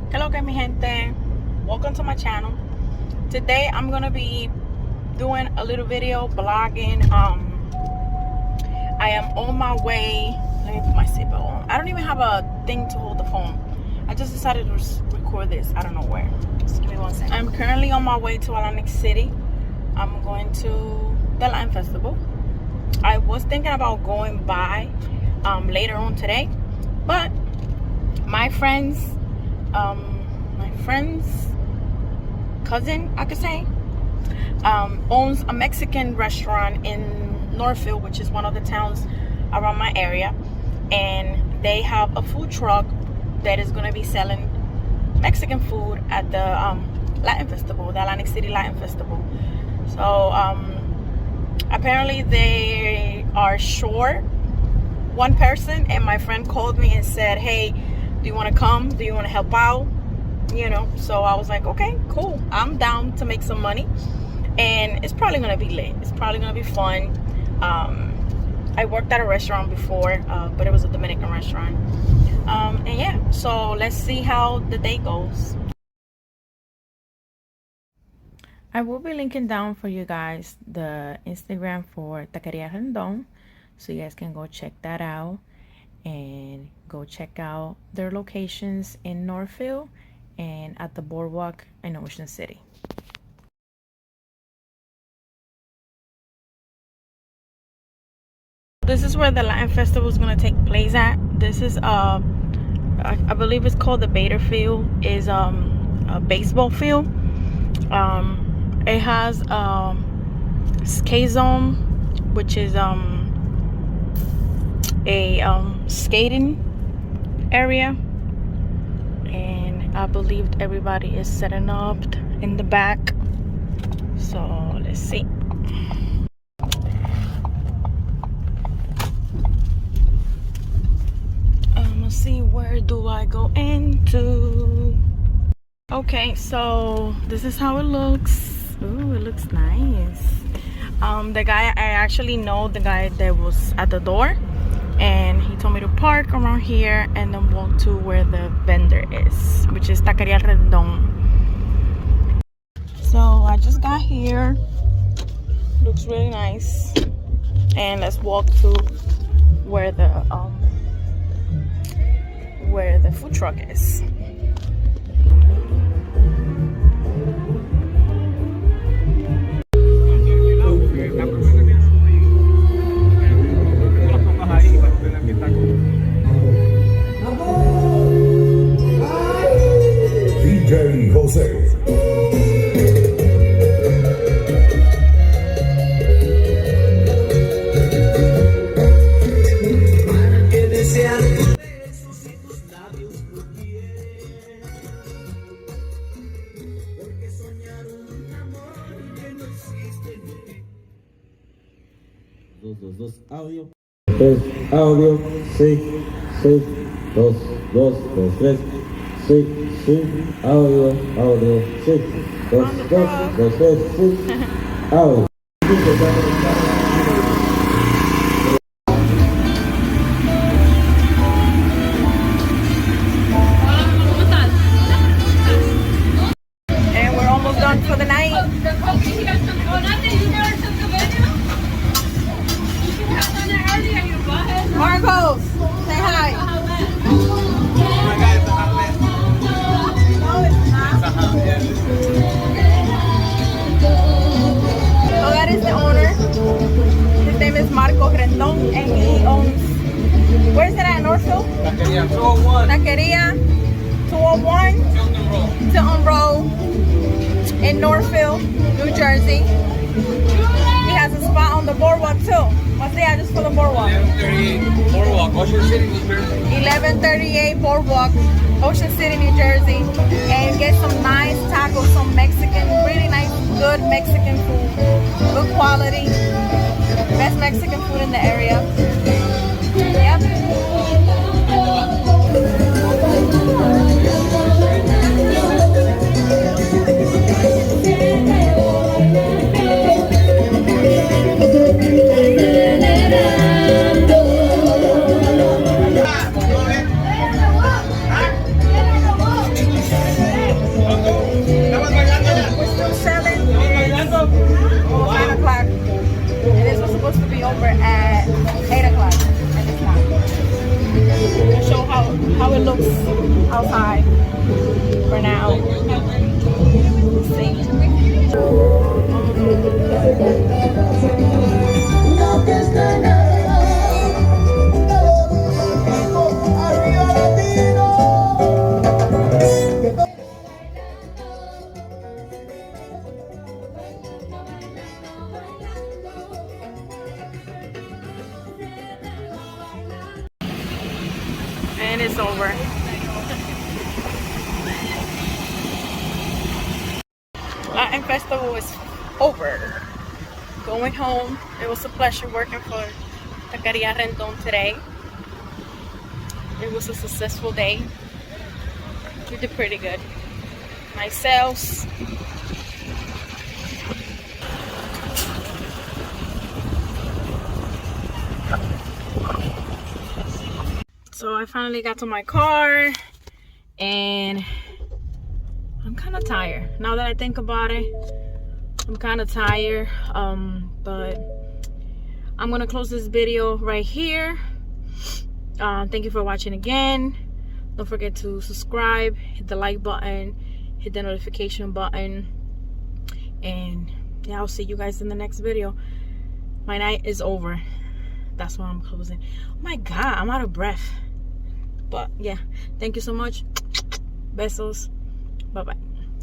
Hello, que mi gente. Welcome to my channel. Today I'm gonna be doing a little video blogging. I am on my way. Let me put my seatbelt on. I don't even have a thing to hold the phone. I just decided to record this. I don't know where. Just give me 1 second. I'm currently on my way to Atlantic City. I'm going to the Lime Festival. I was thinking about going by later on today, but my friend's cousin, I could say, owns a Mexican restaurant in Northfield, which is one of the towns around my area, and they have a food truck that is going to be selling Mexican food at the Latin Festival, the Atlantic City Latin Festival. So apparently they are short one person, and my friend called me and said, hey, do you want to come? Do you want to help out? You know, so I was like, okay, cool, I'm down to make some money. And it's probably gonna be lit. It's probably gonna be fun. I worked at a restaurant before, but it was a Dominican restaurant. And yeah, so let's see how the day goes. I will be linking down for you guys the Instagram for Taqueria Rendon, so you guys can go check that out and go check out their locations in Northfield and at the boardwalk in Ocean City. This is where the Latin Festival is going to take place at. This is I believe it's called the Bader Field. Is a baseball field. It has skate zone, which is a skating area, and I believe everybody is setting up in the back. So let's see. Let's see, where do I go into? Okay, so this is how it looks. Ooh, it looks nice. The guy, I actually know the guy that was at the door, and he told me to park around here and then walk to where the vendor is, which is Taqueria Rendon. So I just got here. Looks really nice. And let's walk to where the food truck is. DJ Jose. Dos, audio. 3, audio, sí, sí, 2, 2, 2, 3, sí, sí, audio, sí, 2, 2, 2, 3, sí, audio. And we're almost done for the night. Marcos, say hi. So that is the owner. His name is Marcos Rendon, and he owns, where is it at, Northfield? Taqueria 201. Taqueria 201 Tilton Road in Northfield, New Jersey. He has a spot on the boardwalk too. What's the address for the boardwalk? 1138 Boardwalk, Ocean City, New Jersey. 1138 Boardwalk, Ocean City, New Jersey. And get some nice tacos, some Mexican, really nice, good Mexican food. Good quality. Best Mexican food in the area. Yep. outside for now. Let's see. And it's over. Latin Festival is over. Going home. It was a pleasure working for Taqueria Rendon today. It was a successful day. We did pretty good. Nice sales. So I finally got to my car and I'm kind of tired. Now that I think about it, I'm kind of tired. But I'm gonna close this video right here. Thank you for watching again. Don't forget to subscribe, hit the like button, hit the notification button, and yeah, I'll see you guys in the next video. My night is over. That's why I'm closing. Oh my god, I'm out of breath. But yeah, thank you so much. Besos. Bye bye.